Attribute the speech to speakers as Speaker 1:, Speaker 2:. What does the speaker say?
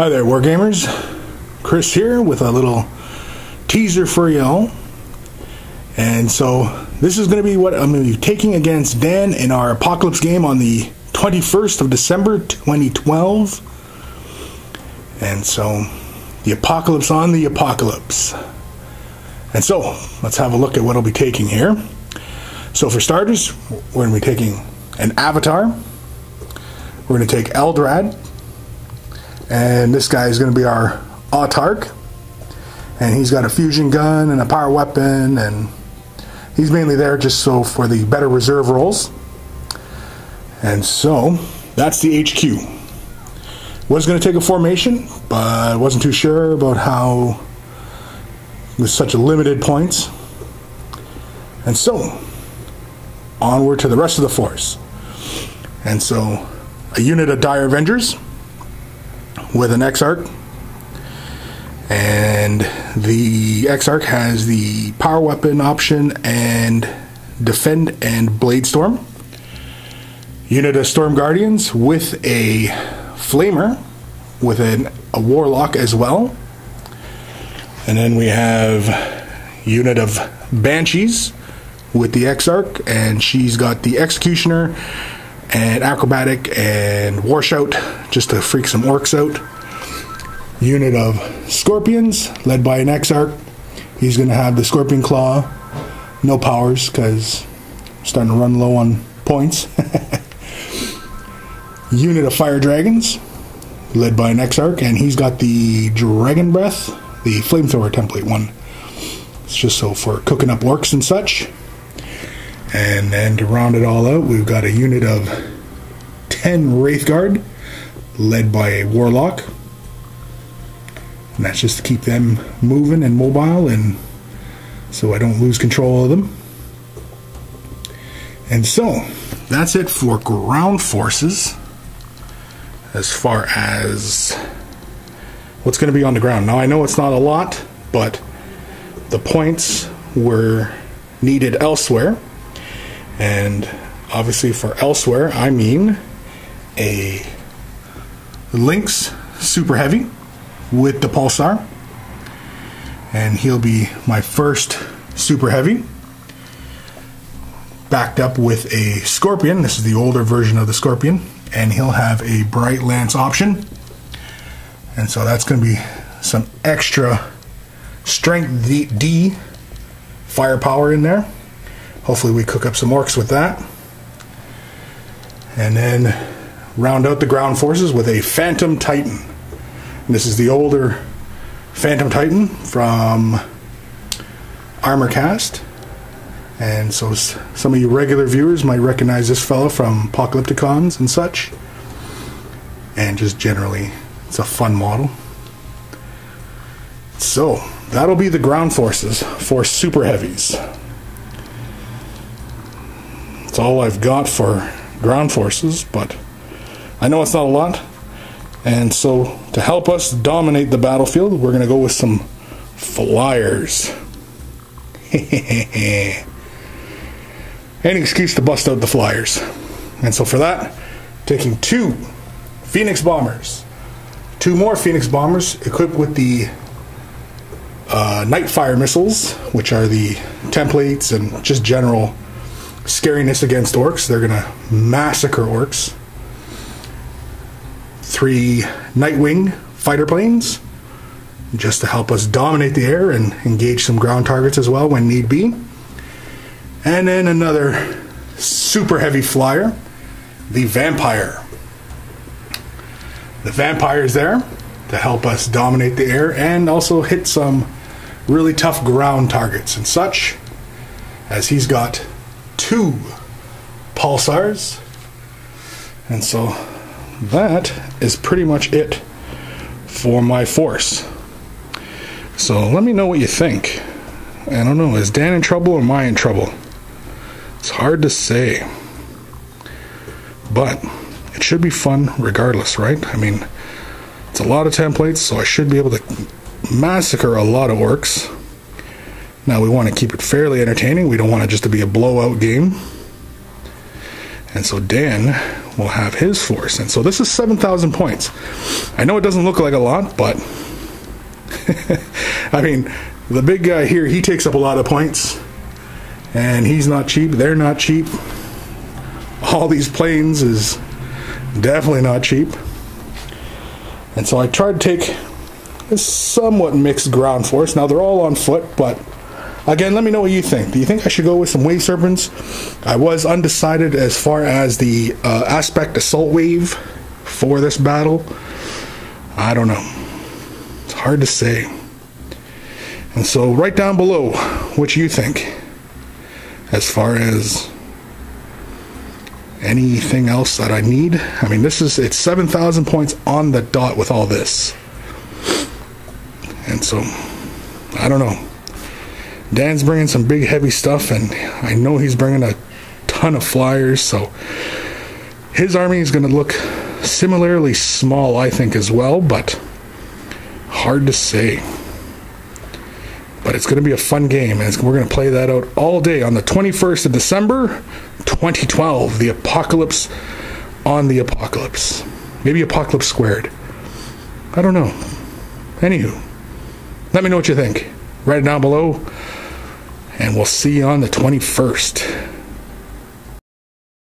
Speaker 1: Hi there, Wargamers. Kris here with a little teaser for y'all. And so this is going to be what I'm going to be taking against Dan in our Apocalypse game on the 21st of December 2012. And so the Apocalypse on the Apocalypse. And so let's have a look at what I'll be taking here. So for starters, we're going to be taking an Avatar. We're going to take Eldar. And this guy is going to be our Autarch. And he's got a fusion gun and a power weapon, and he's mainly there just so for the better reserve rolls. And so that's the HQ. Was going to take a formation, but I wasn't too sure about how with such a limited points. And so onward to the rest of the force. And so a unit of Dire Avengers with an Exarch, and the Exarch has the power weapon option and defend and blade storm. Unit of Storm Guardians with a flamer with a warlock as well. And then we have unit of Banshees with the Exarch, and she's got the Executioner and acrobatic and war shout just to freak some orcs out. Unit of Scorpions led by an Exarch. He's going to have the Scorpion Claw, no powers because I'm starting to run low on points. Unit of Fire Dragons led by an Exarch, and he's got the Dragon Breath, the flamethrower template one. It's just so for cooking up orcs and such. And then to round it all out, we've got a unit of 10 Wraithguard, led by a Warlock. And that's just to keep them moving and mobile, and so I don't lose control of them. And so, that's it for ground forces, as far as what's going to be on the ground. Now, I know it's not a lot, but the points were needed elsewhere. And obviously for elsewhere, I mean a Lynx Super Heavy with the Pulsar. And he'll be my first Super Heavy. Backed up with a Scorpion. This is the older version of the Scorpion. And he'll have a Bright Lance option. And so that's going to be some extra Strength D firepower in there. Hopefully we cook up some orcs with that. And then round out the ground forces with a Phantom Titan. And this is the older Phantom Titan from Armorcast. And so some of you regular viewers might recognize this fellow from Apocalypticons and such. And just generally, it's a fun model. So that'll be the ground forces for Super Heavies. That's all I've got for ground forces, but I know it's not a lot. And so to help us dominate the battlefield, we're going to go with some flyers. Any excuse to bust out the flyers. And so for that, taking 2 Phoenix Bombers. 2 more Phoenix Bombers equipped with the Nightfire missiles, which are the templates and just general scariness against orcs. They're gonna massacre orcs. 3 Nightwing fighter planes, just to help us dominate the air and engage some ground targets as well when need be. And then another super heavy flyer, the Vampire. The Vampire is there to help us dominate the air and also hit some really tough ground targets and such, as he's got 2 Pulsars. And so that is pretty much it for my force. So let me know what you think. I don't know, is Dan in trouble or am I in trouble? It's hard to say, but it should be fun regardless, right? I mean, it's a lot of templates, so I should be able to massacre a lot of orcs. Now we want to keep it fairly entertaining. We don't want it just to be a blowout game. And so Dan will have his force. And so this is 7,000 points. I know it doesn't look like a lot, but I mean, the big guy here, he takes up a lot of points, and he's not cheap. They're not cheap. All these planes is definitely not cheap. And so I tried to take this somewhat mixed ground force. Now they're all on foot, but again, let me know what you think. Do you think I should go with some wave serpents? I was undecided as far as the aspect assault wave for this battle. I don't know. It's hard to say. And so write down below what you think as far as anything else that I need. I mean, it's 7,000 points on the dot with all this. And so, I don't know. Dan's bringing some big heavy stuff, and I know he's bringing a ton of flyers, so his army is going to look similarly small, I think, as well, but hard to say. But it's going to be a fun game, and we're going to play that out all day on the 21st of December, 2012, the Apocalypse on the Apocalypse. Maybe Apocalypse squared. I don't know. Anywho, let me know what you think. Write it down below, and we'll see you on the 21st.